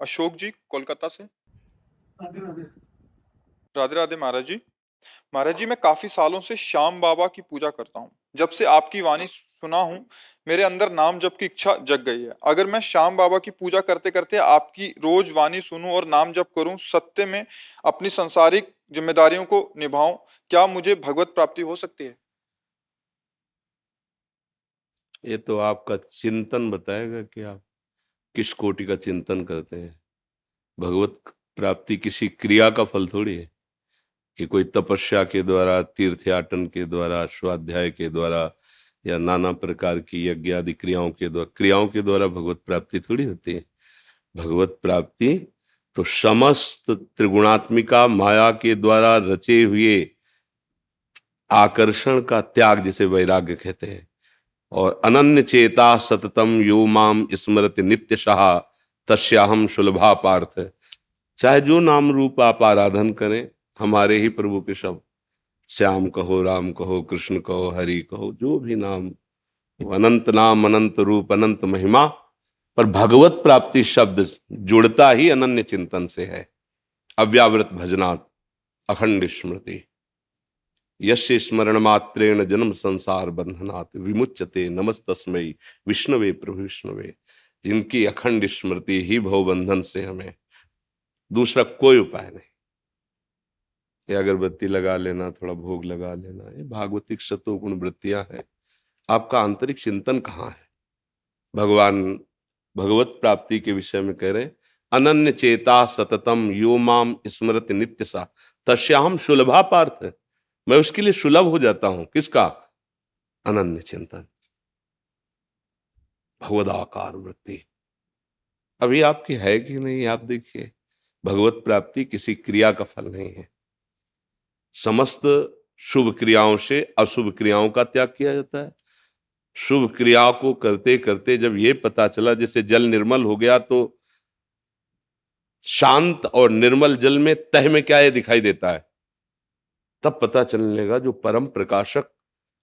अशोक जी कोलकाता से। राधे राधे। राधे राधे महाराज जी। महाराज जी, मैं काफी सालों से श्याम बाबा की पूजा करता हूँ। जब से आपकी वाणी सुना हूँ, मेरे अंदर नाम जप की इच्छा जग गई है। अगर मैं श्याम बाबा की पूजा करते करते आपकी रोज वाणी सुनूं और नाम जप करूं, सत्य में अपनी सांसारिक जिम्मेदारियों को निभाऊं, क्या मुझे भगवत प्राप्ति हो सकती है? ये तो आपका चिंतन बताएगा कि आप किस कोटि का चिंतन करते हैं। भगवत प्राप्ति किसी क्रिया का फल थोड़ी है कि कोई तपस्या के द्वारा, तीर्थयाटन के द्वारा, स्वाध्याय के द्वारा या नाना प्रकार की यज्ञ आदि क्रियाओं के द्वारा भगवत प्राप्ति थोड़ी होती है। भगवत प्राप्ति तो समस्त त्रिगुणात्मिका माया के द्वारा रचे हुए आकर्षण का त्याग, जिसे वैराग्य कहते हैं, और अनन्य चेता सततम यो माम स्मरति नित्यशः तस्याहम सुलभा पार्थ। चाहे जो नाम रूप आप आराधन करें, हमारे ही प्रभु के शब्द, श्याम कहो, राम कहो, कृष्ण कहो, हरि कहो, जो भी नाम, वो अनंत नाम, अनंत रूप, अनंत महिमा। पर भगवत प्राप्ति शब्द जुड़ता ही अनन्य चिंतन से है। अव्यावृत भजनात् अखंड स्मृति, यस्य स्मरण मात्रेण जन्म संसार बंधनात् विमुच्यते नमस्तस्मै विष्णवे प्रभु विष्णवे। जिनकी अखंड स्मृति ही भवबंधन से हमें, दूसरा कोई उपाय नहीं। ये अगरबत्ती लगा लेना, थोड़ा भोग लगा लेना, ये भागवतिक शतोगुण वृत्तियां हैं। आपका आंतरिक चिंतन कहाँ है? भगवान भगवत प्राप्ति के विषय में कह रहे हैं, अनन्य चेता सततम यो माम स्मरति नित्यसा तस्याहम सुलभा पार्थ। मैं उसके लिए सुलभ हो जाता हूं। किसका? अनन्य चिंतन, भगवदाकार वृत्ति। अभी आपकी है कि नहीं, आप देखिए। भगवत प्राप्ति किसी क्रिया का फल नहीं है। समस्त शुभ क्रियाओं से अशुभ क्रियाओं का त्याग किया जाता है। शुभ क्रिया को करते करते जब ये पता चला, जैसे जल निर्मल हो गया, तो शांत और निर्मल जल में तह में क्या ये दिखाई देता है, तब पता चलने लगा जो परम प्रकाशक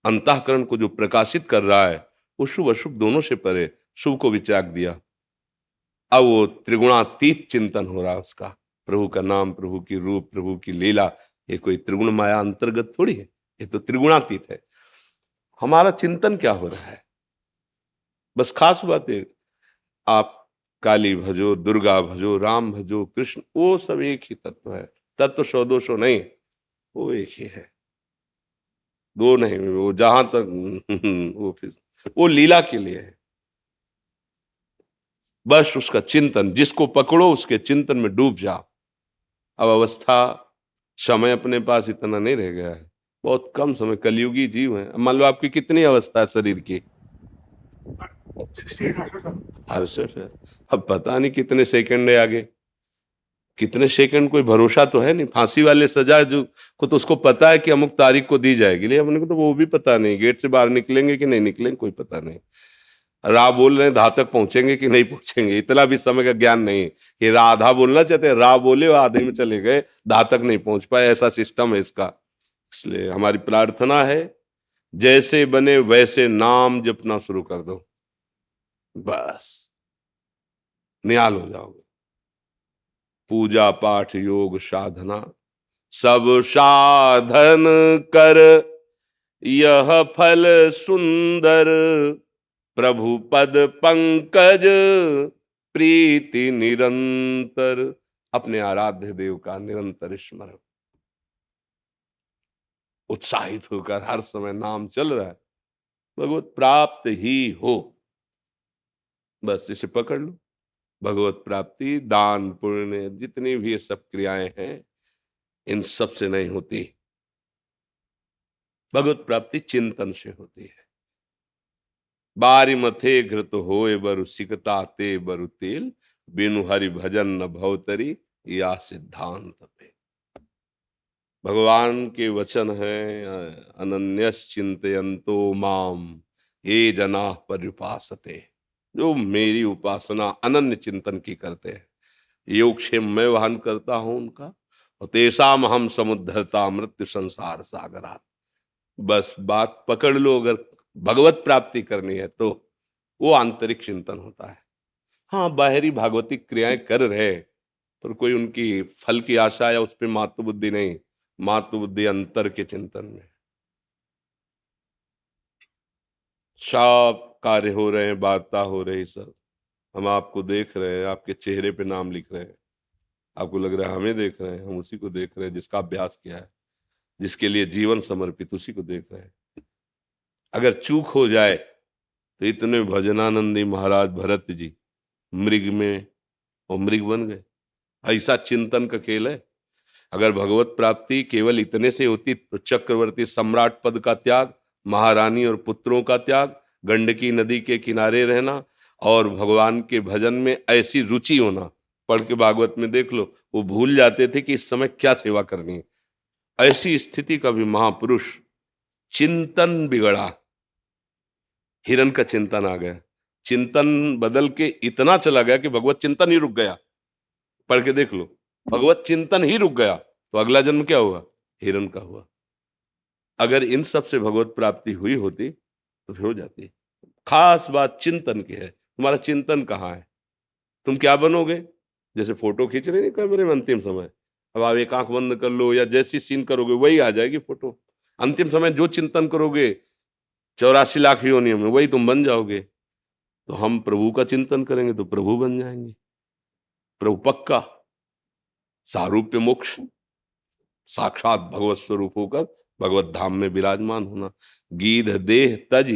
अंतःकरण को जो प्रकाशित कर रहा है, वो शुभ अशुभ दोनों से परे, शुभ को भी त्याग दिया। अब वो त्रिगुणातीत चिंतन हो रहा है उसका। प्रभु का नाम, प्रभु की रूप, प्रभु की लीला, ये कोई त्रिगुण माया अंतर्गत थोड़ी है, ये तो त्रिगुणातीत है। हमारा चिंतन क्या हो रहा है? बस खास बात है, आप काली भजो, दुर्गा भजो, राम भजो, कृष्ण, वो सब एक ही तत्व है। तत्व सौ दो सौ नहीं, वो एक ही है, दो नहीं। वो जहां तक वो लीला के लिए है। बस उसका चिंतन, जिसको पकड़ो उसके चिंतन में डूब जाओ। अब अवस्था, समय अपने पास इतना नहीं रह गया है, बहुत कम समय, कलयुगी जीव है। मान लो आपकी कितनी अवस्था है शरीर की? 68 है। अब पता नहीं कितने सेकंड है आगे, कितने सेकंड कोई भरोसा तो है नहीं। फांसी वाले सजा जो को तो उसको पता है कि अमुक तारीख को दी जाएगी, लेकिन अपने को तो वो भी पता नहीं, गेट से बाहर निकलेंगे कि नहीं निकलेंगे कोई पता नहीं। राह बोल रहे हैं, धा तक पहुंचेंगे कि नहीं पहुंचेंगे, इतना भी समय का ज्ञान नहीं कि राधा बोलना चाहते, राह बोले और आधे में चले गए, धा तक नहीं पहुंच पाए, ऐसा सिस्टम है इसका। इसलिए हमारी प्रार्थना है, जैसे बने वैसे नाम जपना शुरू कर दो, बस निहाल हो जाओगे। पूजा पाठ योग साधना सब साधन कर, यह फल सुंदर प्रभु पद पंकज प्रीति निरंतर। अपने आराध्य देव का निरंतर स्मरण, उत्साहित होकर हर समय नाम चल रहा है, भगवत प्राप्त ही हो। बस इसे पकड़ लो। भगवत प्राप्ति, दान, पुण्य, जितनी भी ये सब क्रियाएं हैं, इन सब से नहीं होती। भगवत प्राप्ति चिंतन से होती है। बारी मथे घृत होए बरु सिकता ते बरु तेल, बिनु हरि भजन न भवतरी, या सिद्धांत पे। भगवान के वचन है, अनन्यस चिंतयन्तो माम ये जना पर्युपासते। जो मेरी उपासना अनन्य चिंतन की करते हैं, योगक्षेम मैं वहन करता हूं उनका, और तेषाम हम समुद्धरता मृत्यु संसार सागरात। बस बात पकड़ लो। अगर भगवत प्राप्ति करनी है तो वो आंतरिक चिंतन होता है। हाँ, बाहरी भागवतिक क्रियाएं कर रहे, पर कोई उनकी फल की आशा या उस पर मातृ बुद्धि नहीं, मातृ बुद्धि अंतर के चिंतन में। सब कार्य हो रहे हैं, वार्ता हो रही, सब हम आपको देख रहे हैं, आपके चेहरे पे नाम लिख रहे हैं, आपको लग रहा है हमें देख रहे हैं, हम उसी को देख रहे हैं जिसका अभ्यास किया है, जिसके लिए जीवन समर्पित, उसी को देख रहे हैं। अगर चूक हो जाए तो इतने भजनानंदी महाराज भरत जी मृग में और मृग बन गए। ऐसा चिंतन का खेल है। अगर भगवत प्राप्ति केवल इतने से होती तो चक्रवर्ती सम्राट पद का त्याग, महारानी और पुत्रों का त्याग, गंडकी नदी के किनारे रहना और भगवान के भजन में ऐसी रुचि होना, पढ़ के भागवत में देख लो, वो भूल जाते थे कि इस समय क्या सेवा करनी है। ऐसी स्थिति का भी महापुरुष, चिंतन बिगड़ा, हिरण का चिंतन आ गया, चिंतन बदल के इतना चला गया कि भगवत चिंतन ही रुक गया। पढ़ के देख लो, भगवत चिंतन ही रुक गया तो अगला जन्म क्या हुआ? हिरण का हुआ। अगर इन सब से भगवत प्राप्ति हुई होती तो फिर हो जाती। खास बात चिंतन की है। तुम्हारा चिंतन कहाँ है? तुम क्या बनोगे? जैसे फोटो खींच रहे हैं कैमरे में अंतिम समय, अब आप एक आंख बंद कर लो या जैसी सीन करोगे वही आ जाएगी फोटो। अंतिम समय जो चिंतन करोगे 84 लाख योनियों में वही तुम बन जाओगे। तो हम प्रभु का चिंतन करेंगे तो प्रभु बन जाएंगे। प्रभु पक्का सारूप्य मोक्ष, साक्षात भगवत स्वरूप होकर भगवत धाम में विराजमान होना। गीध देह तज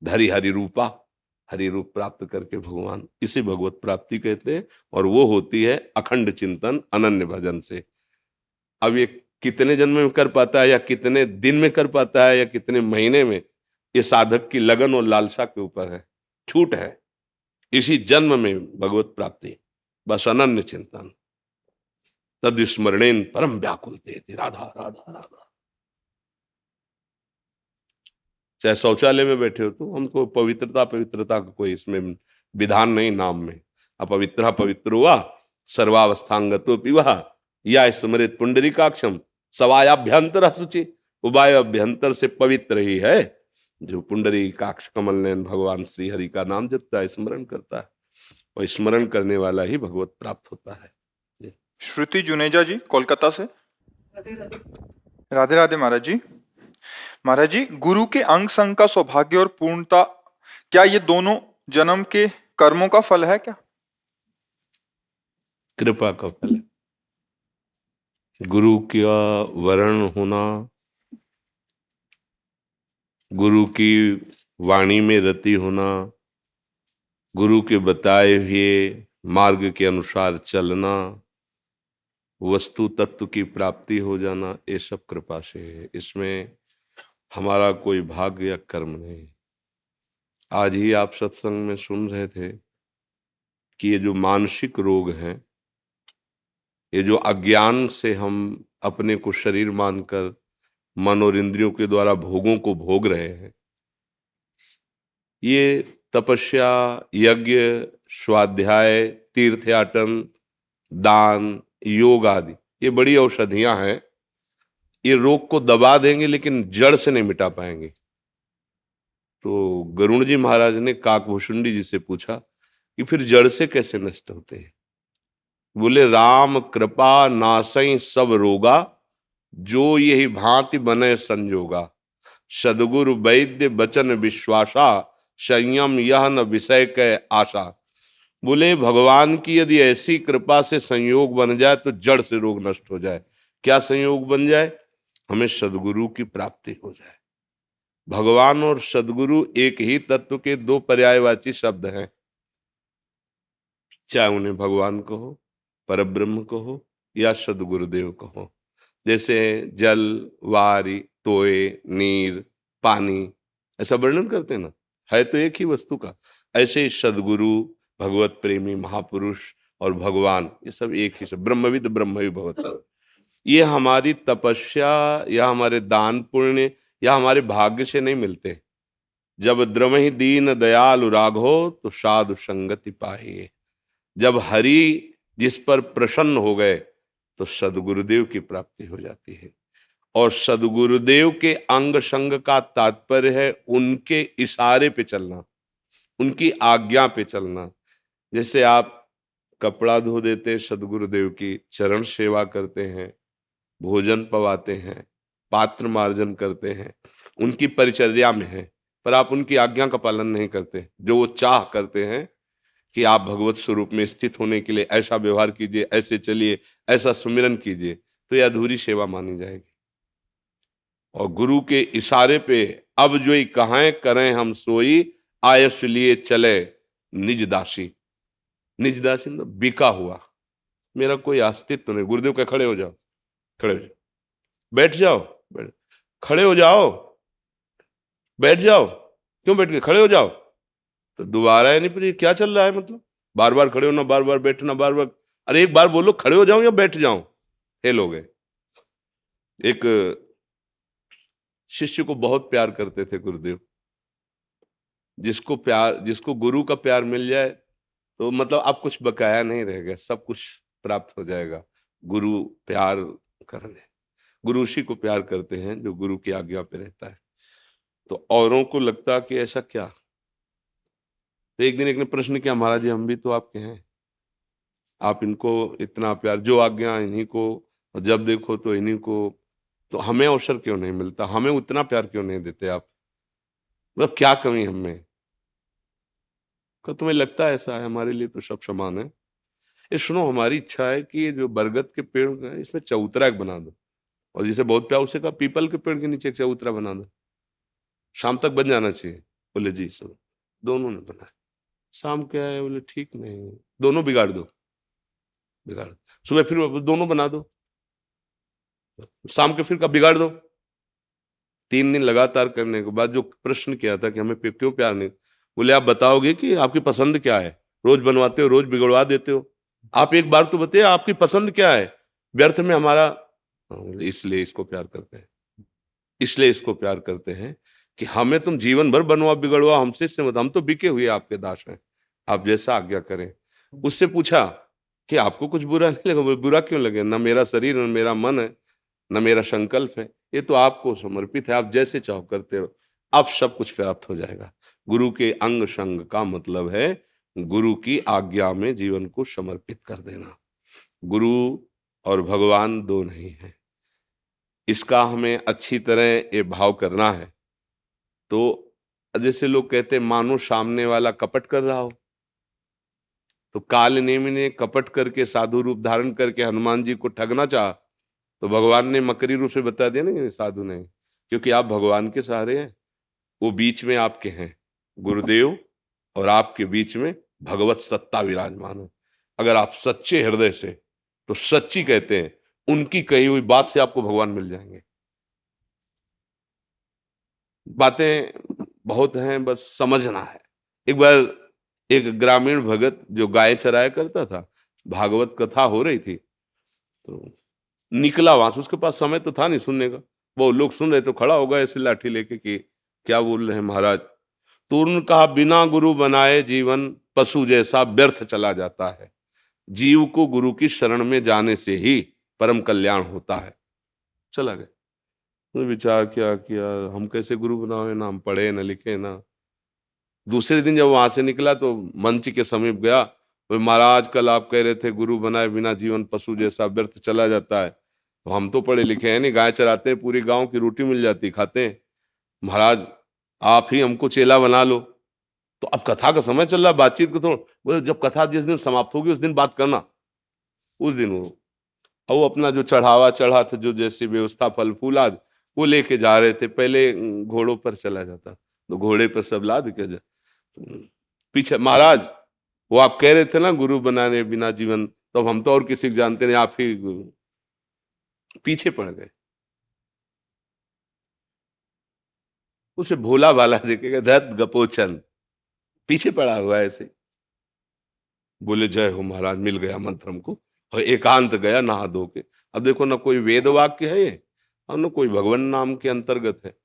धरि हरि रूपा, हरि रूप प्राप्त करके भगवान, इसे भगवत प्राप्ति कहते हैं। और वो होती है अखंड चिंतन अनन्य भजन से। अब ये कितने जन्म में कर पाता है या कितने दिन में कर पाता है या कितने महीने में, ये साधक की लगन और लालसा के ऊपर है। छूट है इसी जन्म में भगवत प्राप्ति, बस अनन्य चिंतन। तद स्मरणेन परम व्याकुलते, राधा राधा राधा। चाहे शौचालय में बैठे हो तो हमको पवित्रता पवित्रता का कोई इसमें विधान नहीं नाम में। अपवित्र पवित्र हुआ सर्वावस्थांगतो पिवा या स्मृत पुंडरीकाक्षम सवायाभ्यंतर शुचि। उबाय अभ्यंतर से पवित्र ही है जो पुंडरीकाक्ष कमल नयन भगवान श्री हरि का नाम जपता है, स्मरण करता है, और स्मरण करने वाला ही भगवत प्राप्त होता है। श्रुति जुनेजा जी कोलकाता से। राधे राधे महाराज जी। महाराज जी, गुरु के अंग संग का सौभाग्य और पूर्णता, क्या ये दोनों जन्म के कर्मों का फल है क्या? कृपा का फल है। गुरु का वर्ण होना, गुरु की वाणी में रति होना, गुरु के बताए हुए मार्ग के अनुसार चलना, वस्तु तत्व की प्राप्ति हो जाना, ये सब कृपा से है। इसमें हमारा कोई भाग्य या कर्म नहीं। आज ही आप सत्संग में सुन रहे थे कि ये जो मानसिक रोग हैं, ये जो अज्ञान से हम अपने को शरीर मानकर मन और इंद्रियों के द्वारा भोगों को भोग रहे हैं, ये तपस्या, यज्ञ, स्वाध्याय, तीर्थयाटन, दान, योग आदि, ये बड़ी औषधियां हैं। ये रोग को दबा देंगे लेकिन जड़ से नहीं मिटा पाएंगे। तो गरुण जी महाराज ने काकभूषुंडी जी से पूछा कि फिर जड़ से कैसे नष्ट होते हैं? बोले, राम कृपा नासई सब रोगा, जो यही भांति बने संजोगा। सदगुरु वैद्य बचन विश्वासा, संयम यह न विषय के आशा। बोले, भगवान की यदि ऐसी कृपा से संयोग बन जाए तो जड़ से रोग नष्ट हो जाए। क्या संयोग बन जाए? हमें सदगुरु की प्राप्ति हो जाए। भगवान और सदगुरु एक ही तत्व के दो पर्यायवाची शब्द हैं। चाहे उन्हें भगवान कहो, परब्रह्म कहो या सदगुरुदेव कहो। जैसे जल, वारी, तोय, नीर, पानी, ऐसा वर्णन करते हैं ना, है तो एक ही वस्तु का। ऐसे सदगुरु, भगवत प्रेमी महापुरुष और भगवान, ये सब एक ही सब। ब्रह्मविद ब्रह्मवि भवति। ये हमारी तपस्या या हमारे दान पुण्य या हमारे भाग्य से नहीं मिलते। जब द्रमहि दीन दयालु राघो तो साधु संगति पाहिए। जब हरि जिस पर प्रसन्न हो गए तो सदगुरुदेव की प्राप्ति हो जाती है। और सदगुरुदेव के अंग संग का तात्पर्य है उनके इशारे पे चलना, उनकी आज्ञा पे चलना। जैसे आप कपड़ा धो देते, सदगुरुदेव की चरण सेवा करते हैं, भोजन पवाते हैं, पात्र मार्जन करते हैं, उनकी परिचर्या में हैं, पर आप उनकी आज्ञा का पालन नहीं करते। जो वो चाह करते हैं कि आप भगवत स्वरूप में स्थित होने के लिए ऐसा व्यवहार कीजिए, ऐसे चलिए, ऐसा सुमिरन कीजिए, तो यह अधूरी सेवा मानी जाएगी। और गुरु के इशारे पे अब जो ही कहां करें हम सोई, आयस लिए चले निज दासी। निज दासी मतलब बिका हुआ, मेरा कोई अस्तित्व नहीं। गुरुदेव के खड़े हो जाओ, खड़े हो जाओ, बैठ जाओ, बैठ, खड़े हो जाओ, बैठ जाओ, क्यों बैठ गए, खड़े हो जाओ। तो दोबारा है नहीं, पर ये क्या चल रहा है, मतलब बार बार खड़े होना, बार बार बैठना, बार बार। अरे एक बार बोलो खड़े हो जाओ या बैठ जाओ, फेल हो गए। एक शिष्य को बहुत प्यार करते थे गुरुदेव। जिसको गुरु का प्यार मिल जाए तो मतलब आप कुछ बकाया नहीं रहेगा, सब कुछ प्राप्त हो जाएगा। गुरु प्यार कर दे, गुरु उसी को प्यार करते हैं जो गुरु की आज्ञा पे रहता है। तो औरों को लगता कि ऐसा क्या। तो एक दिन एक ने प्रश्न किया, महाराज जी हम भी तो आपके हैं, आप इनको इतना प्यार, जो आज्ञा इन्हीं को, और जब देखो तो इन्हीं को, तो हमें अवसर क्यों नहीं मिलता, हमें उतना प्यार क्यों नहीं देते आप, मतलब क्या कमी हमें। तो तुम्हें लगता है ऐसा है, हमारे लिए तो सब समान है। ये सुनो, हमारी इच्छा है कि ये जो बरगद के पेड़ है इसमें चबूतरा एक बना दो, और जिसे बहुत प्यार उसे कहा पीपल के पेड़ के नीचे एक चबूतरा बना दो, शाम तक बन जाना चाहिए। बोले जी सब, दोनों ने बनाया। शाम क्या है, बोले ठीक नहीं, दोनों बिगाड़ दो, बिगाड़ दो। सुबह फिर दोनों बना दो, शाम के फिर कब बिगाड़ दो। 3 दिन लगातार करने के बाद जो प्रश्न किया था कि हमें क्यों प्यार नहीं, बोले आप बताओगे कि आपकी पसंद क्या है, रोज बनवाते हो, रोज बिगड़वा देते हो, आप एक बार तो बताइए आपकी पसंद क्या है, व्यर्थ में हमारा। इसलिए इसको प्यार करते हैं, इसलिए इसको प्यार करते हैं कि हमें तुम जीवन भर बनवा बिगड़वा, हमसे इससे मत, हम तो बिके हुए आपके दास हैं, आप जैसा आज्ञा करें। उससे पूछा कि आपको कुछ बुरा नहीं लगा, बुरा क्यों लगे, ना मेरा शरीर, न मेरा मन है, न मेरा संकल्प है, ये तो आपको समर्पित है, आप जैसे चाहो करते रहो, आप सब कुछ प्राप्त हो जाएगा। गुरु के अंग संग का मतलब है गुरु की आज्ञा में जीवन को समर्पित कर देना। गुरु और भगवान दो नहीं है, इसका हमें अच्छी तरह ये भाव करना है। तो जैसे लोग कहते हैं मानो सामने वाला कपट कर रहा हो, तो काल नेमि ने कपट करके साधु रूप धारण करके हनुमान जी को ठगना चाहा, तो भगवान ने मकरी रूप से बता दिया ना साधु ने, क्योंकि आप भगवान के सहारे हैं, वो बीच में आपके हैं, गुरुदेव और आपके बीच में भगवत सत्ता विराजमान है। अगर आप सच्चे हृदय से, तो सच्ची कहते हैं उनकी कही हुई बात से आपको भगवान मिल जाएंगे। बातें बहुत हैं, बस समझना है। एक बार एक ग्रामीण भगत जो गाय चराया करता था, भागवत कथा हो रही थी, तो निकला वहां से, उसके पास समय तो था नहीं सुनने का, वो लोग सुन रहे तो खड़ा हो गया ऐसे लाठी लेके कि क्या बोल रहे हैं महाराज। तो उन्होंने कहा बिना गुरु बनाए जीवन पशु जैसा व्यर्थ चला जाता है, जीव को गुरु की शरण में जाने से ही परम कल्याण होता है। चला गया। तो विचार किया हम कैसे गुरु बनावे, ना हम पढ़े ना लिखे ना। दूसरे दिन जब वहां से निकला तो मंच के समीप गया, तो महाराज कल आप कह रहे थे गुरु बनाए बिना जीवन पशु जैसा व्यर्थ चला जाता है, तो हम तो पढ़े लिखे हैं नहीं, गाय चराते हैं, पूरी गांव की रोटी मिल जाती खाते हैं, महाराज आप ही हमको चेला बना लो। तो अब कथा का समय चल रहा, बातचीत को तो बोले जब कथा जिस दिन समाप्त होगी उस दिन बात करना। उस दिन वो अपना जो चढ़ावा चढ़ा था, जो जैसी व्यवस्था फल फूल आदि वो लेके जा रहे थे, पहले घोड़ों पर चला जाता, तो घोड़े पर सब लाद के पीछे महाराज वो आप कह रहे थे ना गुरु बनाने बिना जीवन, तो अब हम तो और किसी को जानते नहीं, आप ही गुरु। पीछे पड़ गए, उसे भोला भाला देखेगा, धत गपोचन पीछे पड़ा हुआ है ऐसे। बोले जय हो महाराज, मिल गया मंत्र हमको, और एकांत गया नहा धो के। अब देखो ना कोई वेद वाक्य है ये, और ना कोई भगवान नाम के अंतर्गत है।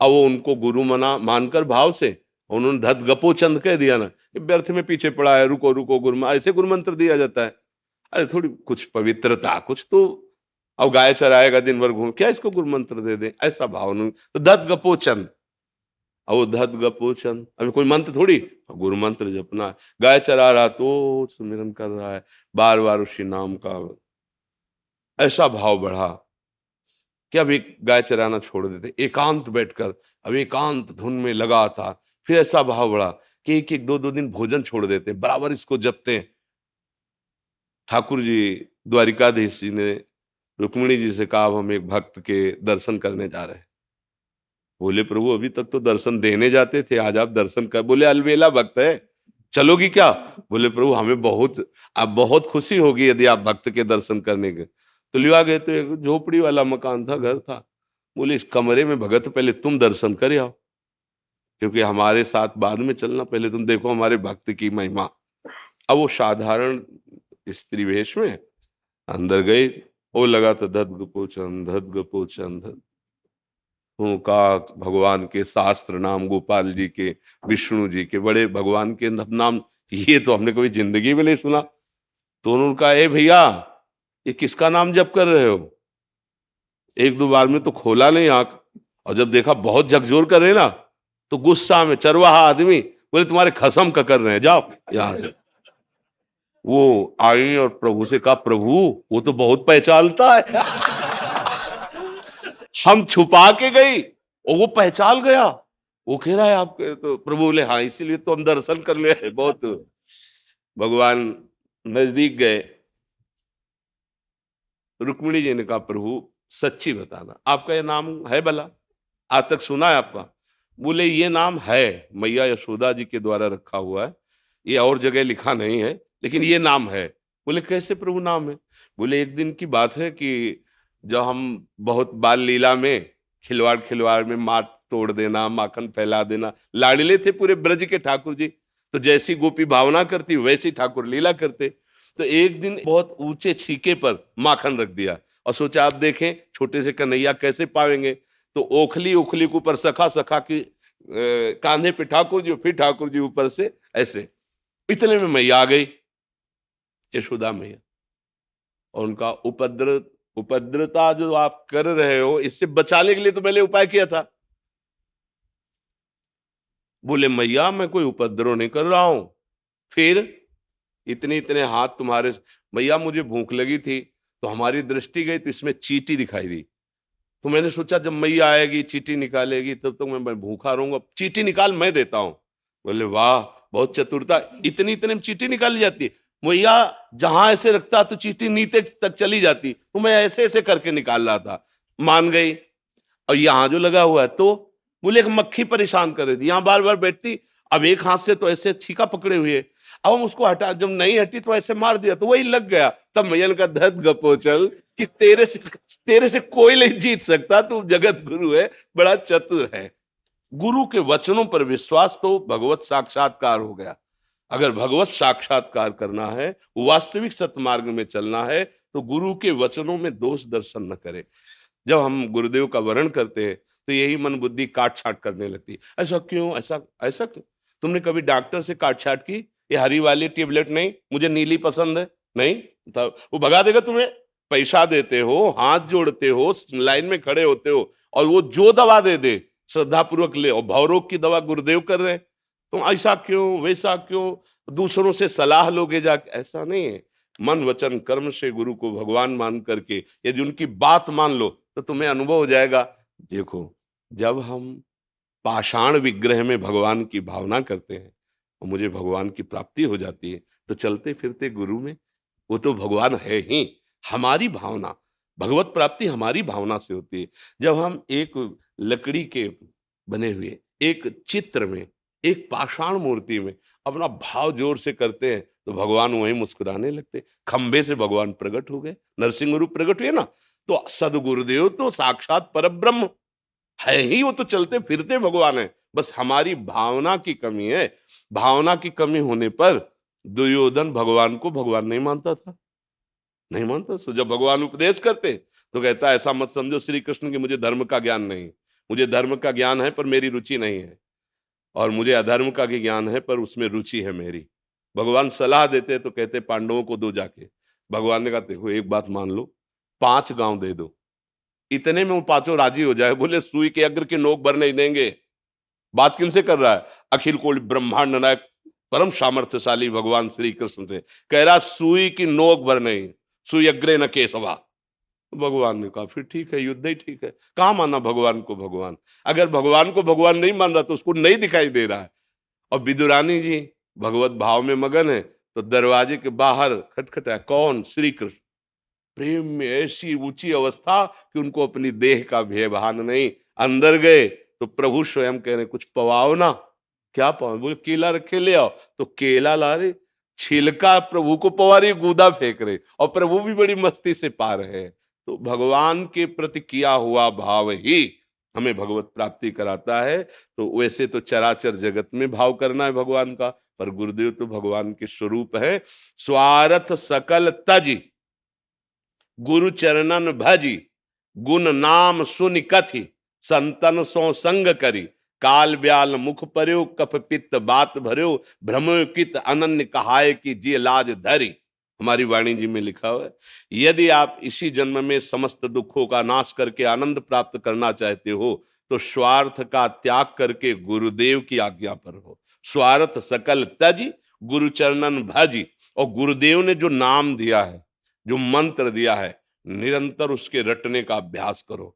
अब वो उनको गुरु मानकर भाव से उन्होंने धत गपोचंद कह दिया ना, व्यर्थ में पीछे पड़ा है, रुको रुको गुरु, ऐसे गुरु मंत्र दिया जाता है। अरे थोड़ी कुछ पवित्रता, कुछ तो। अब गाय चराएगा दिन भर घूम, क्या इसको गुरु मंत्र दे दे, ऐसा भाव नहीं। तो धत गपोचंद अवधत गपोचन, अभी कोई मंत्र थोड़ी, गुरु मंत्र जपना है। गाय चरा रहा तो सुमिरन कर रहा है, बार बार उसी नाम का। ऐसा भाव बढ़ा कि अब एक गाय चराना छोड़ देते, एकांत बैठकर अब एकांत धुन में लगा था। फिर ऐसा भाव बढ़ा कि एक एक दो दो दिन भोजन छोड़ देते, बराबर इसको जपते हैं। ठाकुर जी द्वारिकाधीश जी ने रुक्मिणी जी से कहा, अब हम एक भक्त के दर्शन करने जा रहे हैं। बोले प्रभु अभी तक तो दर्शन देने जाते थे, आज आप दर्शन कर। बोले अलवेला भक्त है, चलोगी क्या? बोले प्रभु हमें बहुत, आप बहुत खुशी होगी यदि आप भक्त के दर्शन करने गए। तो लिवा गए तो एक झोपड़ी वाला मकान था, घर था। बोले इस कमरे में भगत पहले तुम दर्शन कर आओ, क्योंकि हमारे साथ बाद में चलना, पहले तुम देखो हमारे भक्त की महिमा। अब वो साधारण स्त्री वेश में अंदर गई, वो लगा था धद गपोचन धद गपोचन धद। का भगवान के शास्त्र नाम, गोपाल जी के, विष्णु जी के, बड़े भगवान के नाम, ये तो हमने कभी जिंदगी में नहीं सुना। तो उन्होंने कहा ए भैया ये किसका नाम जप कर रहे हो? एक दो बार में तो खोला नहीं आंख, और जब देखा बहुत झकझोर कर रहे ना, तो गुस्सा में चरवाहा आदमी बोले तुम्हारे खसम का कर रहे हैं, जाओ यहां से। वो आई और प्रभु से कहा प्रभु वो तो बहुत पहचानता है। हम छुपा के गई और वो पहचान गया, वो कह रहा है आपके, तो प्रभु बोले हाँ इसीलिए तो हम दर्शन कर ले हैं। बहुत भगवान नजदीक गए, रुक्मिणी जी ने कहा प्रभु सच्ची बताना आपका ये नाम है भला? आज तक सुना है आपका? बोले ये नाम है, मैया यशोदा जी के द्वारा रखा हुआ है, ये और जगह लिखा नहीं है, लेकिन ये नाम है। बोले कैसे प्रभु नाम है? बोले एक दिन की बात है कि जब हम बहुत बाल लीला में खिलवाड़ खिलवाड़ में माट तोड़ देना, माखन फैला देना, लाडले थे पूरे ब्रज के ठाकुर जी, तो जैसी गोपी भावना करती वैसी ठाकुर लीला करते। तो एक दिन बहुत ऊंचे छीके पर माखन रख दिया और सोचा आप देखें छोटे से कन्हैया कैसे पावेंगे। तो ओखली ओखली के ऊपर सखा, सखा की कांधे पे ठाकुर जी, फिर ठाकुर जी ऊपर से ऐसे। इतने में मैया आ गई, यशोदा मैया, और उनका उपद्रता जो आप कर रहे हो इससे बचाने के लिए तो मैंने उपाय किया था। बोले मैया मैं कोई उपद्रव नहीं कर रहा हूं। फिर इतने इतने हाथ तुम्हारे, मैया मुझे भूख लगी थी तो हमारी दृष्टि गई तो इसमें चींटी दिखाई दी, तो मैंने सोचा जब मैया आएगी चींटी निकालेगी तब तक मैं भूखा रहूंगा, चींटी निकाल मैं देता हूं। बोले वाह बहुत चतुरता, इतनी इतने में चींटी निकाली जाती है। मैया जहां ऐसे रखता तो चींटी नीचे तक चली जाती, तो मैं ऐसे ऐसे करके निकाल रहा था। मान गई। और यहां जो लगा हुआ है, तो बोले एक मक्खी परेशान कर रही थी, यहां बार बार बैठती, अब एक हाथ से तो ऐसे छीका पकड़े हुए, अब हम उसको हटा, जब नहीं हटी तो ऐसे मार दिया, तो वही लग गया। तब मैया का धत गपोचल कि तेरे से कोई नहीं जीत सकता, तू जगत गुरु है, बड़ा चतुर है। गुरु के वचनों पर विश्वास तो भगवत साक्षात्कार हो गया। अगर भगवत साक्षात्कार करना है, वास्तविक सत्मार्ग में चलना है, तो गुरु के वचनों में दोष दर्शन न करे। जब हम गुरुदेव का वर्ण करते हैं तो यही मन बुद्धि काट छाट करने लगती, ऐसा क्यों, ऐसा ऐसा क्यों? तुमने कभी डॉक्टर से काट छाट की? ये हरी वाली टेबलेट नहीं, मुझे नीली पसंद है, नहीं, तब वो भगा देगा तुम्हें। पैसा देते हो, हाथ जोड़ते हो, लाइन में खड़े होते हो, और वो जो दवा दे श्रद्धा पूर्वक ले, और भवरोग की दवा गुरुदेव कर रहे हैं, तुम ऐसा क्यों वैसा क्यों, दूसरों से सलाह लोगे जाके? ऐसा नहीं है। मन वचन कर्म से गुरु को भगवान मान करके यदि उनकी बात मान लो तो तुम्हें अनुभव हो जाएगा। देखो जब हम पाषाण विग्रह में भगवान की भावना करते हैं और मुझे भगवान की प्राप्ति हो जाती है, तो चलते फिरते गुरु में वो तो भगवान है ही। हमारी भावना, भगवत प्राप्ति हमारी भावना से होती है। जब हम एक लकड़ी के बने हुए एक चित्र में, एक पाषाण मूर्ति में अपना भाव जोर से करते हैं, तो भगवान वहीं मुस्कुराने लगते। खंबे से भगवान प्रकट हो गए, नरसिंह रूप प्रकट हुए ना, तो सदगुरुदेव तो साक्षात परब्रह्म है ही, वो तो चलते फिरते भगवान है। बस हमारी भावना की कमी है। भावना की कमी होने पर दुर्योधन भगवान को भगवान नहीं मानता था, नहीं मानता। तो जब भगवान उपदेश करते तो कहता ऐसा मत समझो श्री कृष्ण की मुझे धर्म का ज्ञान नहीं, मुझे धर्म का ज्ञान है पर मेरी रुचि नहीं है, और मुझे अधर्म का भी ज्ञान है पर उसमें रुचि है मेरी। भगवान सलाह देते तो कहते पांडवों को दो जाके। भगवान ने कहा देखो एक बात मान लो, 5 गांव दे दो, इतने में वो 5 राजी हो जाए। बोले सुई के अग्र की नोक भर नहीं देंगे, बात किनसे कर रहा है? अखिल कोटि ब्रह्मांड नायक परम सामर्थ्यशाली भगवान श्री कृष्ण से कह रहा, सुई की नोक भर नहीं, सुई अग्रे न केशवा। भगवान ने कहा फिर ठीक है, युद्ध ही ठीक है। कहाँ माना भगवान को भगवान? अगर भगवान को भगवान नहीं मान रहा तो उसको नहीं दिखाई दे रहा है। और विदुरानी जी भगवत भाव में मगन है, तो दरवाजे के बाहर खटखटा, कौन? श्री कृष्ण। प्रेम में ऐसी ऊंची अवस्था कि उनको अपनी देह का भय भान नहीं। अंदर गए तो प्रभु स्वयं कह रहे, कुछ पवाओ ना। क्या पवाओ? बोले केला रखे ले आओ। तो केला ला रहे, छिलका प्रभु को पवा रही, गूदा फेंक रहे, और प्रभु भी बड़ी मस्ती से पा रहे हैं। तो भगवान के प्रति किया हुआ भाव ही हमें भगवत प्राप्ति कराता है। तो वैसे तो चराचर जगत में भाव करना है भगवान का, पर गुरुदेव तो भगवान के स्वरूप है। स्वार्थ सकल तजी गुरु चरणन भजी, गुण नाम सुनि कथि संतन सो संग करी, काल ब्याल मुख पर्यो कफ पित्त बात भर्यो, भ्रमो कित अनन्य कहाय की जी लाज धरी। हमारी वाणी जी में लिखा हुआ है, यदि आप इसी जन्म में समस्त दुखों का नाश करके आनंद प्राप्त करना चाहते हो तो स्वार्थ का त्याग करके गुरुदेव की आज्ञा पर हो। स्वार्थ सकल तजी गुरु चरणन भजी। और गुरुदेव ने जो नाम दिया है, जो मंत्र दिया है, निरंतर उसके रटने का अभ्यास करो।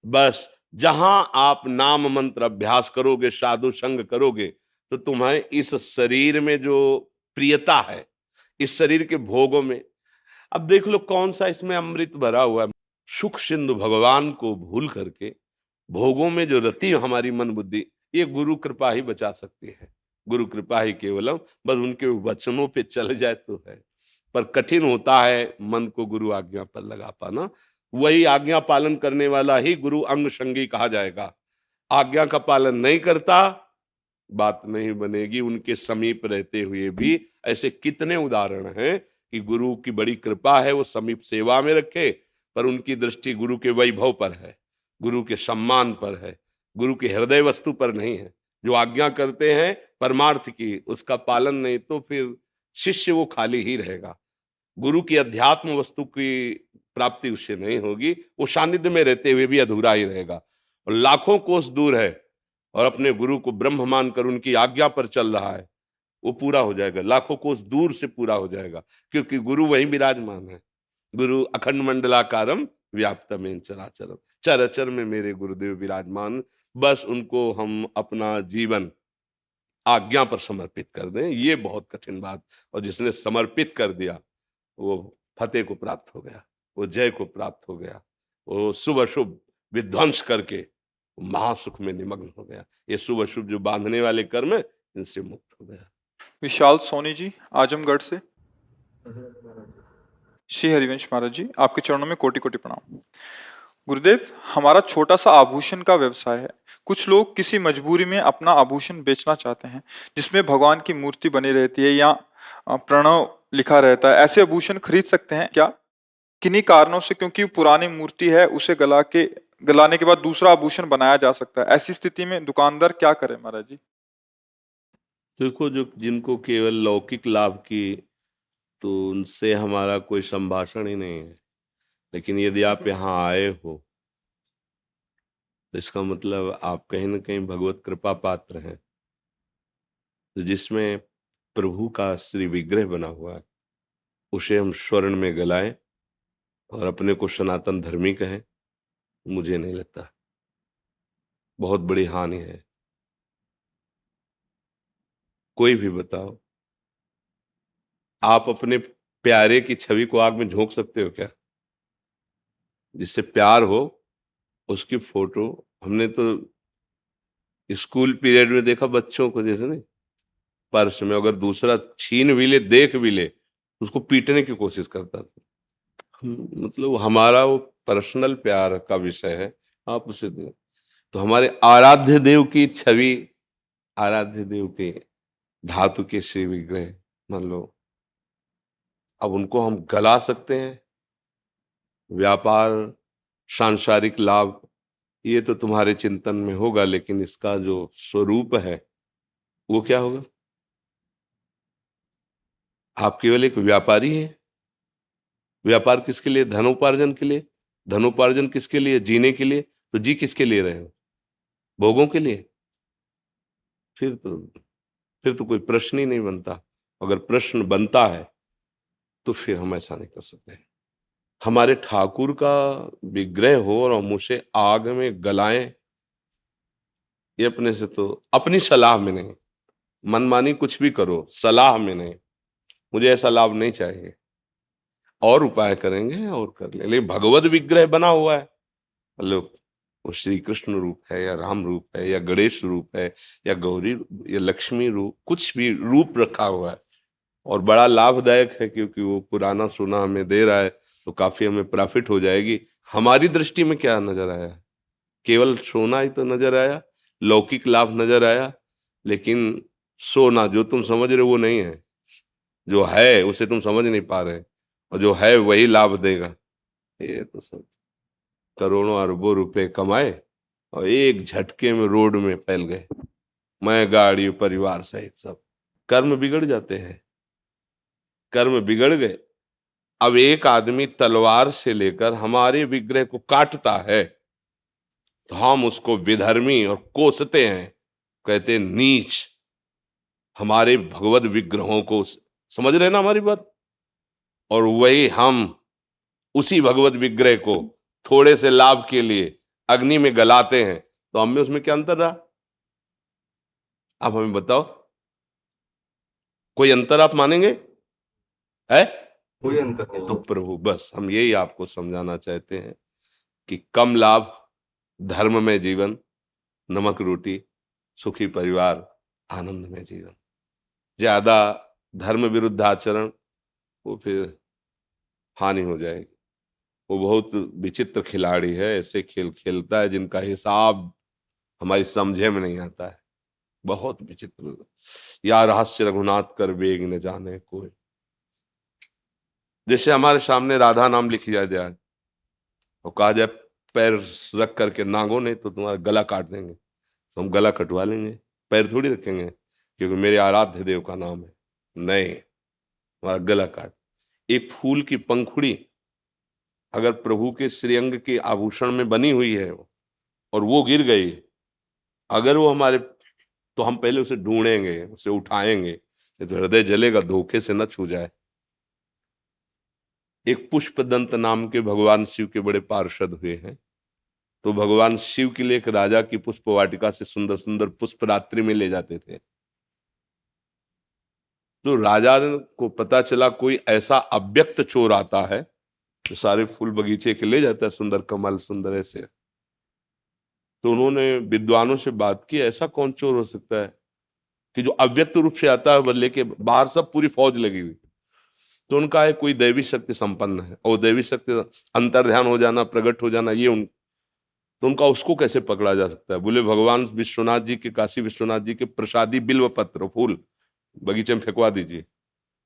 बस जहां आप नाम मंत्र अभ्यास करोगे, साधु संग करोगे, तो तुम्हें इस शरीर में जो प्रियता है, इस शरीर के भोगों में, अब देख लो कौन सा इसमें अमृत भरा हुआ है। सुख सिंधु भगवान को भूल करके भोगों में जो रति हमारी मन बुद्धि, ये गुरु कृपा ही बचा सकती है। गुरु कृपा ही केवलम, बस उनके वचनों पे चल जाए तो है। पर कठिन होता है मन को गुरु आज्ञा पर लगा पाना। वही आज्ञा पालन करने वाला ही गुरु अंग संगी कहा जाएगा। आज्ञा का पालन नहीं करता, बात नहीं बनेगी। उनके समीप रहते हुए भी ऐसे कितने उदाहरण हैं कि गुरु की बड़ी कृपा है, वो समीप सेवा में रखे, पर उनकी दृष्टि गुरु के वैभव पर है, गुरु के सम्मान पर है, गुरु की हृदय वस्तु पर नहीं है। जो आज्ञा करते हैं परमार्थ की, उसका पालन नहीं तो फिर शिष्य वो खाली ही रहेगा। गुरु की अध्यात्म वस्तु की प्राप्ति उससे नहीं होगी, वो सानिध्य में रहते हुए भी अधूरा ही रहेगा। और लाखों कोस दूर है और अपने गुरु को ब्रह्म मानकर उनकी आज्ञा पर चल रहा है, वो पूरा हो जाएगा, लाखों कोस दूर से पूरा हो जाएगा, क्योंकि गुरु वहीं विराजमान है। गुरु अखंड मंडलाकारम व्याप्तमेन चराचरम, चराचर में मेरे गुरुदेव विराजमान। बस उनको हम अपना जीवन आज्ञा पर समर्पित कर दें, ये बहुत कठिन बात। और जिसने समर्पित कर दिया वो फतेह को प्राप्त हो गया, वो जय को प्राप्त हो गया, वो शुभ अशुभ विध्वंस करके महासुख में निमग्न हो गया। ये शुभ अशुभ जो बांधने वाले कर्म है, इनसे मुक्त हो गया। विशाल सोनी जी आजमगढ़ से। श्री हरिवंश महाराज जी, आपके चरणों में कोटि कोटि प्रणाम। गुरुदेव, हमारा छोटा सा आभूषण का व्यवसाय है। कुछ लोग किसी मजबूरी में अपना आभूषण बेचना चाहते हैं जिसमें भगवान की मूर्ति बनी रहती है या प्रणव लिखा रहता है। ऐसे आभूषण खरीद सकते हैं क्या? किन्हीं कारणों से, क्योंकि पुरानी मूर्ति है, उसे गलाने के बाद दूसरा आभूषण बनाया जा सकता है। ऐसी स्थिति में दुकानदार क्या करे महाराज जी? देखो, जो जिनको केवल लौकिक लाभ की, तो उनसे हमारा कोई संभाषण ही नहीं है। लेकिन यदि आप यहाँ आए हो तो इसका मतलब आप कहीं ना कहीं भगवत कृपा पात्र हैं। तो जिसमें प्रभु का श्री विग्रह बना हुआ है, उसे हम स्वर्ण में गलाएं और अपने को सनातन धर्मी कहें, मुझे नहीं लगता बहुत बड़ी हानि है। कोई भी बताओ, आप अपने प्यारे की छवि को आग में झोंक सकते हो क्या? जिससे प्यार हो उसकी फोटो, हमने तो स्कूल पीरियड में देखा बच्चों को, जैसे नहीं, पर्स में अगर दूसरा छीन भी ले, देख भी ले, उसको पीटने की कोशिश करता था। मतलब हमारा वो पर्सनल प्यार का विषय है, आप उसे दे। तो हमारे आराध्य देव की छवि, आराध्य देव के धातु के श्री विग्रह मान लो, अब उनको हम गला सकते हैं। व्यापार, सांसारिक लाभ, ये तो तुम्हारे चिंतन में होगा, लेकिन इसका जो स्वरूप है वो क्या होगा? आप केवल एक व्यापारी हैं। व्यापार किसके लिए? धनोपार्जन के लिए। धनोपार्जन किसके लिए? जीने के लिए। तो जी किसके लिए रहे हो? भोगों के लिए। फिर तो कोई प्रश्न ही नहीं बनता। अगर प्रश्न बनता है तो फिर हम ऐसा नहीं कर सकते। हमारे ठाकुर का विग्रह हो और हम उसे आग में गलाएं, ये अपने से तो, अपनी सलाह में नहीं, मनमानी कुछ भी करो, सलाह में नहीं, मुझे ऐसा लाभ नहीं चाहिए। और उपाय करेंगे और कर ले, लेकिन भगवत विग्रह बना हुआ है, मतलब वो श्री कृष्ण रूप है या राम रूप है या गणेश रूप है या गौरी या लक्ष्मी रूप, कुछ भी रूप रखा हुआ है और बड़ा लाभदायक है, क्योंकि वो पुराना सोना हमें दे रहा है तो काफी हमें प्रॉफिट हो जाएगी। हमारी दृष्टि में क्या नजर आया? केवल सोना ही तो नजर आया, लौकिक लाभ नजर आया, लेकिन सोना जो तुम समझ रहे हो वो नहीं है, जो है उसे तुम समझ नहीं पा रहे, और जो है वही लाभ देगा। ये तो सब करोड़ों अरबों रुपए कमाए और एक झटके में रोड में फैल गए, मैं गाड़ी परिवार सहित सब। कर्म बिगड़ जाते हैं, कर्म बिगड़ गए। अब एक आदमी तलवार से लेकर हमारे विग्रह को काटता है तो हम उसको विधर्मी और कोसते हैं, कहते हैं नीच। हमारे भगवत विग्रहों को, समझ रहे ना हमारी बात? और वही हम उसी भगवत विग्रह को थोड़े से लाभ के लिए अग्नि में गलाते हैं, तो हम में उसमें क्या अंतर रहा? आप हमें बताओ, कोई अंतर आप मानेंगे है? कोई अंतर नहीं तो है। प्रभु बस हम यही आपको समझाना चाहते हैं कि कम लाभ, धर्म में जीवन, नमक रोटी, सुखी परिवार, आनंद में जीवन। ज्यादा धर्म विरुद्ध आचरण, वो फिर हानि हो जाएगी। वो बहुत विचित्र खिलाड़ी है, ऐसे खेल खेलता है जिनका हिसाब हमारी समझे में नहीं आता है, बहुत विचित्र। या रहस्य रघुनाथ कर वेग न जाने कोई। जैसे हमारे सामने राधा नाम लिख दिया जाए और कहा जाए पैर रख करके नांगो नहीं तो तुम्हारा गला काट देंगे, तो हम गला कटवा लेंगे, पैर थोड़ी रखेंगे, क्योंकि मेरे आराध्य देव का नाम है। नहीं, हमारा गला काट। एक फूल की पंखुड़ी अगर प्रभु के श्रीअंग के आभूषण में बनी हुई है और वो गिर गई, अगर वो हमारे, तो हम पहले उसे ढूंढेंगे, उसे उठाएंगे, तो हृदय जलेगा, धोखे से न छू जाए। एक पुष्पदंत नाम के भगवान शिव के बड़े पार्षद हुए हैं, तो भगवान शिव के लिए एक राजा की पुष्प वाटिका से सुंदर सुंदर पुष्प रात्रि में ले जाते थे। तो राजा को पता चला कोई ऐसा अव्यक्त चोर आता है तो सारे फूल बगीचे के ले जाता है, सुंदर कमल सुंदर ऐसे। तो उन्होंने विद्वानों से बात की, ऐसा कौन चोर हो सकता है कि जो अव्यक्त रूप से आता है वो लेके, बाहर सब पूरी फौज लगी हुई। तो उनका है कोई दैवी शक्ति संपन्न है, और दैवी शक्ति अंतर्ध्यान हो जाना, प्रकट हो जाना, ये तो उनका उसको कैसे पकड़ा जा सकता है? बोले भगवान विश्वनाथ जी के, काशी विश्वनाथ जी के प्रसादी बिल्व पत्र फूल बगीचे में फेंकवा दीजिए,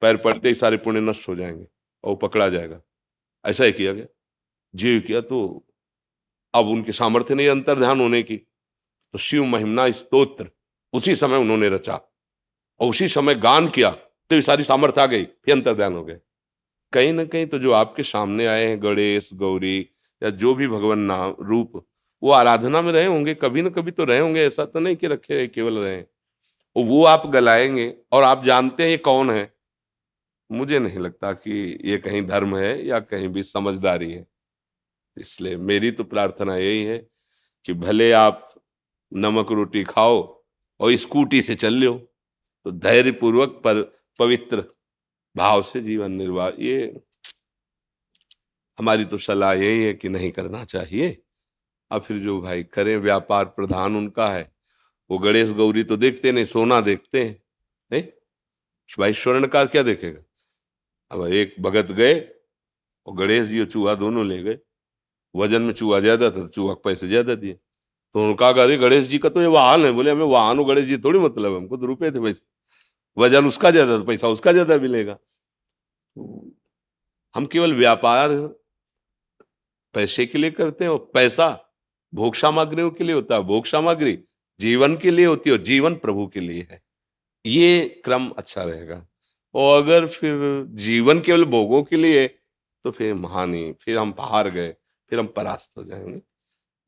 पैर पड़ते ही सारे पुण्य नष्ट हो जाएंगे और वो पकड़ा जाएगा। ऐसा ही किया गया, जी किया। तो अब उनके सामर्थ्य नहीं अंतर्ध्यान होने की, तो शिव महिमना स्तोत्र उसी समय उन्होंने रचा और उसी समय गान किया, तो ये सारी सामर्थ्य आ गई, फिर अंतर्ध्यान हो गए। कहीं ना कहीं तो जो आपके सामने आए हैं गणेश गौरी या जो भी भगवान नाम रूप, वो आराधना में रहे होंगे, कभी ना कभी तो रहे होंगे, ऐसा तो नहीं कि रखे केवल रहे। और वो आप गलाएंगे और आप जानते हैं ये कौन है, मुझे नहीं लगता कि ये कहीं धर्म है या कहीं भी समझदारी है। इसलिए मेरी तो प्रार्थना यही है कि भले आप नमक रोटी खाओ और स्कूटी से चल लो, तो धैर्य पूर्वक पर पवित्र भाव से जीवन निर्वाह, ये हमारी तो सलाह यही है कि नहीं करना चाहिए। अब फिर जो भाई करें, व्यापार प्रधान उनका है, वो गणेश गौरी तो देखते नहीं, सोना देखते हैं। नहीं भाई, स्वर्णकार क्या देखेगा? अब एक भगत गए और गणेश जी और चूहा दोनों ले गए, वजन में चूहा ज्यादा था, चूहा को पैसे ज्यादा दिए। तो उन्होंने कहा अरे गणेश जी का तो ये वाहन है। बोले हमें वाहन और गणेश जी थोड़ी मतलब, हमको तो रुपए थे पैसे, वजन उसका ज्यादा था, पैसा उसका ज्यादा मिलेगा। हम केवल व्यापार पैसे के लिए करते हैं, और पैसा भोग सामग्रियों के लिए होता है, भोग सामग्री जीवन के लिए होती है और जीवन प्रभु के लिए है। ये क्रम अच्छा रहेगा। और अगर फिर जीवन केवल भोगों के लिए, तो फिर महानी, फिर हम हार गए, फिर हम परास्त हो जाएंगे।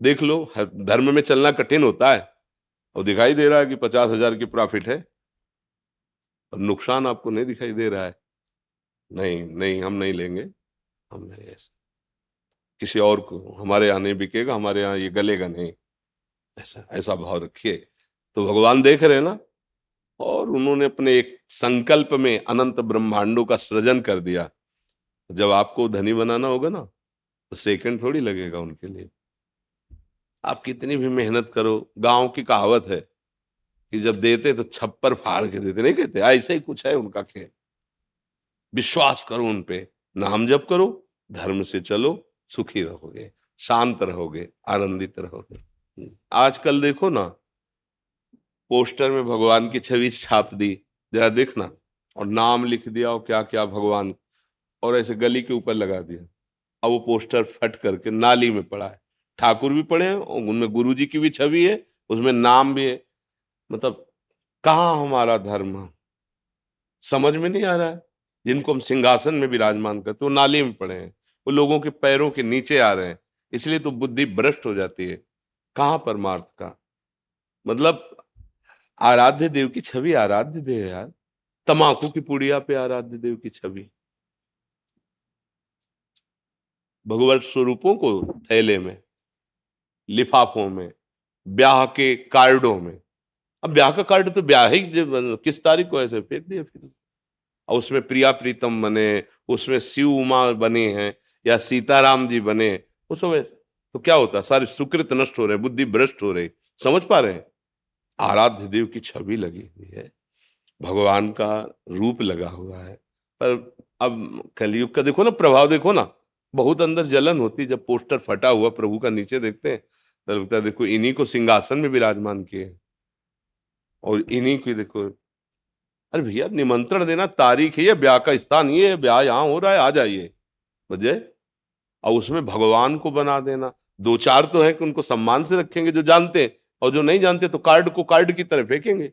देख लो, धर्म में चलना कठिन होता है और दिखाई दे रहा है कि 50,000 की प्रॉफिट है, और नुकसान आपको नहीं दिखाई दे रहा है, नहीं नहीं हम नहीं लेंगे, हम नहीं, ऐसा किसी और को हमारे यहाँ नहीं बिकेगा, हमारे यहाँ ये गलेगा नहीं, ऐसा ऐसा भाव रखिए। तो भगवान देख रहे हैं ना, और उन्होंने अपने एक संकल्प में अनंत ब्रह्मांडों का सृजन कर दिया। जब आपको धनी बनाना होगा ना, तो सेकंड थोड़ी लगेगा उनके लिए। आप कितनी भी मेहनत करो, गांव की कहावत है कि जब देते तो छप्पर फाड़ के देते, नहीं कहते, ऐसे ही कुछ है उनका खेल। विश्वास करो उन पे, नाम जप करो, धर्म से चलो, सुखी रहोगे, शांत रहोगे, आनंदित रहोगे। आजकल देखो ना, पोस्टर में भगवान की छवि छाप दी, जरा देखना, और नाम लिख दिया और क्या क्या भगवान, और ऐसे गली के ऊपर लगा दिया। अब वो पोस्टर फट करके नाली में पड़ा है। ठाकुर भी पड़े हैं, और उनमें गुरु जी की भी छवि है, उसमें नाम भी है। मतलब कहाँ हमारा धर्म, समझ में नहीं आ रहा है। जिनको हम सिंहासन में विराजमान करते, वो नाली में पड़े हैं, वो लोगों के पैरों के नीचे आ रहे हैं, इसलिए तो बुद्धि भ्रष्ट हो जाती है। कहाँ परमार्थ का मतलब, आराध्य देव की छवि आराध्य देव है यार, तमाकू की पुड़िया पे आराध्य देव की छवि, भगवत स्वरूपों को थैले में, लिफाफों में, ब्याह के कार्डों में। अब ब्याह का कार्ड तो ब्याह ही किस तारीख को ऐसे फेंक दिया फिर, और उसमें प्रिया प्रीतम बने, उसमें शिव उमा बने हैं, या सीताराम जी बने, वो सब ऐसे तो क्या होता है, सारे सुकृत नष्ट हो रहे, बुद्धि भ्रष्ट हो रही। समझ पा रहे हैं, आराध्य देव की छवि लगी हुई है, भगवान का रूप लगा हुआ है। पर अब कलयुग का देखो ना प्रभाव, देखो ना, बहुत अंदर जलन होती है जब पोस्टर फटा हुआ प्रभु का नीचे देखते हैं, तो लगता है देखो इन्हीं को सिंहासन में विराजमान किए, और इन्हीं को देखो। अरे भैया निमंत्रण देना, तारीख है ये, ब्याह का स्थान ये है, ब्याह यहाँ हो रहा है, आ जाइए बजे, और उसमें भगवान को बना देना। दो चार तो है कि उनको सम्मान से रखेंगे जो जानते हैं, और जो नहीं जानते तो कार्ड को कार्ड की तरह फेंकेंगे,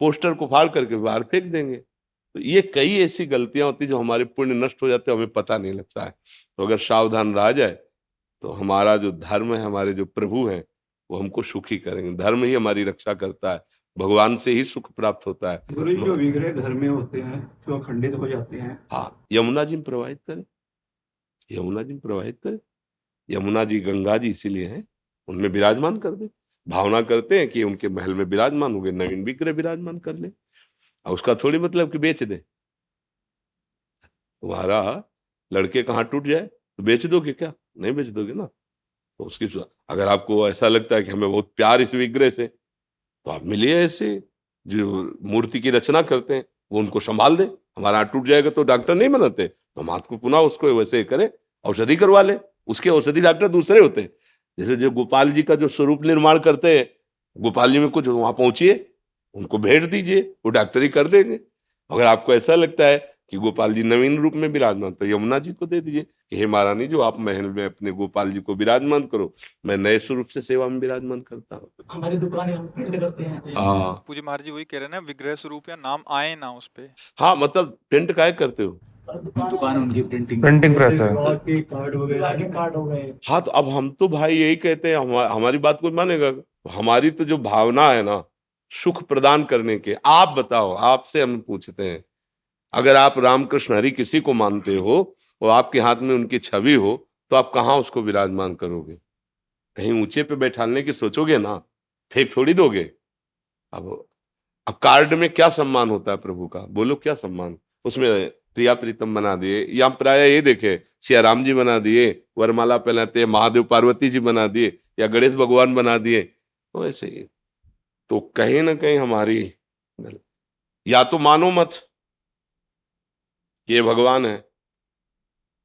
पोस्टर को फाड़ करके बाहर फेंक देंगे। तो ये कई ऐसी गलतियां होती जो हमारे पुण्य नष्ट हो जाते हैं, हमें पता नहीं लगता है। तो अगर सावधान रहा जाए तो हमारा जो धर्म है, हमारे जो प्रभु हैं, वो हमको सुखी करेंगे। धर्म ही हमारी रक्षा करता है, भगवान से ही सुख प्राप्त होता है। गुरु जी, जो विग्रह घर में होते हैं जो खंडित हो जाते हैं, हाँ, यमुना जी में प्रवाहित करें, यमुना जी में प्रवाहित करें। यमुना जी गंगा जी इसीलिए है, उनमें विराजमान कर दे। भावना करते हैं कि उनके महल में विराजमान हो गए, नवीन विग्रह विराजमान कर ले, और उसका थोड़ी मतलब कि बेच दे। तुम्हारा लड़के का हाथ टूट जाए तो बेच दोगे क्या? नहीं बेच दोगे ना। तो उसकी अगर आपको ऐसा लगता है कि हमें बहुत प्यार इस विग्रह से, तो आप मिलिए ऐसे जो मूर्ति की रचना करते हैं, वो उनको संभाल दे। हमारा हाथ टूट जाएगा तो डॉक्टर नहीं बनाते, तो हम हाथ को पुनः उसको वैसे करें, औषधि करवा ले। उसके औषधि डॉक्टर दूसरे होते हैं। जैसे जो गोपाल जी का जो स्वरूप निर्माण करते हैं, गोपाल जी में कुछ वहां पहुंचिए, उनको भेंट दीजिए, वो डॉक्टरी कर देंगे। अगर आपको ऐसा लगता है कि गोपाल जी नवीन रूप में विराजमान, तो यमुना जी को दे दीजिए कि हे महारानी, जो आप महल में अपने गोपाल जी को विराजमान करो, मैं नए स्वरूप से सेवा में विराजमान करता हूँ। हमारी दुकान हम प्रिंट करते हैं। हाँ पूज्य महाराज जी वही कह रहे हैं ना, विग्रह स्वरूप या नाम आए ना उस पे। हाँ, मतलब प्रिंट काय करते हो? दुकान उनकी प्रिंटिंग प्रेस है, कार्ड वगैरह कार्ड हो गए। हाँ, तो अब हम तो भाई यही कहते हैं, हमारी बात कोई मानेगा? हमारी तो जो भावना है ना, सुख प्रदान करने के। आप बताओ, आपसे हम पूछते हैं, अगर आप रामकृष्ण हरि किसी को मानते हो और आपके हाथ में उनकी छवि हो, तो आप कहाँ उसको विराजमान करोगे? कहीं ऊंचे पे बैठाने की सोचोगे ना, फेंक थोड़ी दोगे। अब कार्ड में क्या सम्मान होता है प्रभु का? बोलो क्या सम्मान? उसमें प्रिया प्रीतम बना दिए, या प्राय ये देखे सिया राम जी बना दिए, वरमाला पहनाते हैं, महादेव पार्वती जी बना दिए, या गणेश भगवान बना दिए, तो ऐसे ही। तो कहीं ना कहीं हमारी, या तो मानो मत कि ये भगवान है,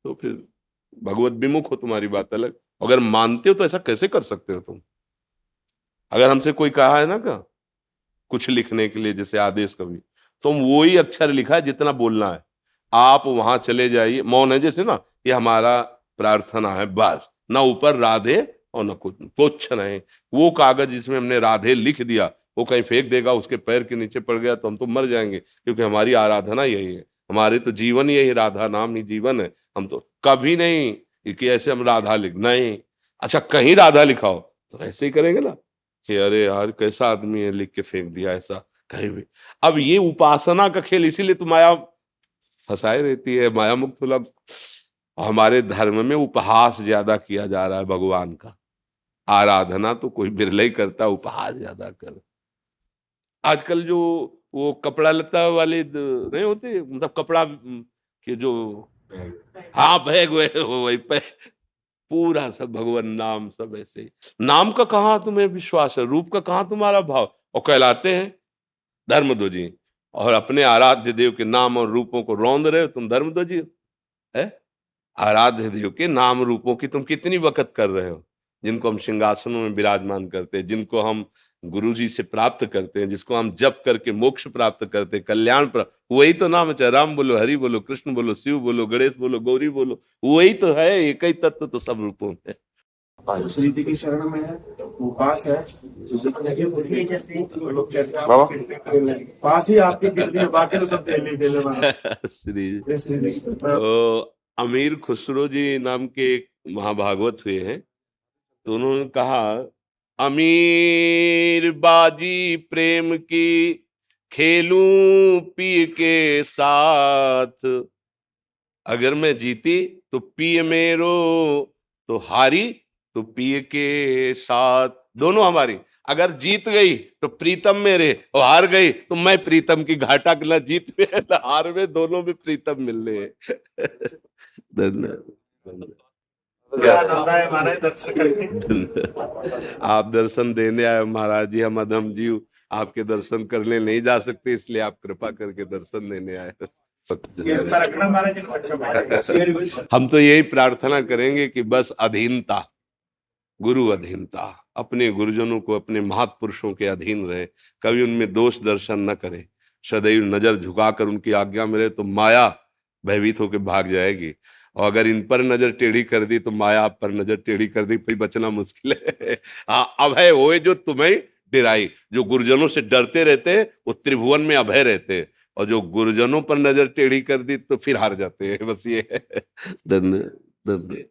तो फिर भगवत विमुख हो, तुम्हारी बात अलग। अगर मानते हो तो ऐसा कैसे कर सकते हो तुम? अगर हमसे कोई कहा है ना का कुछ लिखने के लिए, जैसे आदेश कवि, तो हम वही अक्षर लिखा है जितना बोलना है, आप वहां चले जाइए। मौन है जैसे ना, ये हमारा प्रार्थना है बस, ना ऊपर राधे और ना कुछ नहीं। वो कागज जिसमें हमने राधे लिख दिया, वो कहीं फेंक देगा, उसके पैर के नीचे पड़ गया तो हम तो मर जाएंगे, क्योंकि हमारी आराधना यही है, हमारे तो जीवन यही, राधा नाम ही जीवन है। हम तो कभी नहीं कि ऐसे हम राधा लिख नहीं। अच्छा, कहीं राधा लिखाओ तो ऐसे ही करेंगे ना, कि अरे यार कैसा आदमी है, लिख के फेंक दिया ऐसा कहीं भी। अब ये उपासना का खेल, इसीलिए तो माया फंसाए रहती है, माया मुक्त लोग। हमारे धर्म में उपहास ज्यादा किया जा रहा है भगवान का, आराधना तो कोई बिरला ही करता, उपहास ज्यादा कर। आजकल जो वो कपड़ा लता वाले नहीं होते, मतलब कपड़ा के जो, हाँ बैग वही पे पूरा सब भगवान नाम, सब ऐसे ही। नाम का कहाँ तुम्हें विश्वास है, रूप का कहाँ तुम्हारा भाव, और कहलाते हैं धर्मध्वजी, और अपने आराध्य देव के नाम और रूपों को रौंद रहे हो तुम धर्मध्वजी हो, है? आराध्य देव के नाम रूपों की तुम कितनी वक़्त कर रहे हो, जिनको हम सिंहासनों में विराजमान करते हैं, जिनको हम गुरु जी से प्राप्त करते हैं, जिसको हम जप करके मोक्ष प्राप्त करते हैं, कल्याण प्राप्त, वही तो नाम है। चाहे राम बोलो, हरि बोलो, कृष्ण बोलो, शिव बोलो, गणेश बोलो, गौरी बोलो, वही तो है। एक ही तत्व तो सब रूपों में है। श्री जी की शरण में है, वो पास है। लोग कहते हैं बाबा। पास ही आपकी गिरनी है, बाकी तो सब देने देने वाला। श्री ये श्री जी की कृपा। तो अमीर खुसरो जी नाम के एक महाभागवत हुए हैं, तो उन्होंने कहा, अमीर बाजी प्रेम की खेलूं पी के साथ, अगर मैं जीती तो पिए मेरो, तो हारी तो पिए के साथ, दोनों हमारी। अगर जीत गई तो प्रीतम मेरे, और हार गई तो मैं प्रीतम की। घाटा ना जीत में ना हार में, दोनों में प्रीतम मिल रहे हैं। धन्यवाद। क्या आनंद है हमारे दर्शन करके। आप दर्शन देने आए महाराज जी, हम अधम जीव आपके दर्शन करने नहीं जा सकते, इसलिए आप कृपा करके दर्शन देने आए। रखना महाराज जी। हम तो यही प्रार्थना करेंगे कि बस अधीनता, गुरु अधीनता, अपने गुरुजनों को, अपने महापुरुषों के अधीन रहे, कभी उनमें दोष दर्शन न करे, सदैव नजर झुकाकर उनकी आज्ञा में रहे, तो माया भयभीत होकर भाग जाएगी। और अगर इन पर नजर टेढ़ी कर दी तो माया आप पर नजर टेढ़ी कर दी, फिर बचना मुश्किल है। हाँ, अभय होए जो तुम्हें डिराई। जो गुरुजनों से डरते रहते हैं वो त्रिभुवन में अभय रहते हैं, और जो गुरुजनों पर नजर टेढ़ी कर दी तो फिर हार जाते हैं। बस ये है। धन्य धन्य।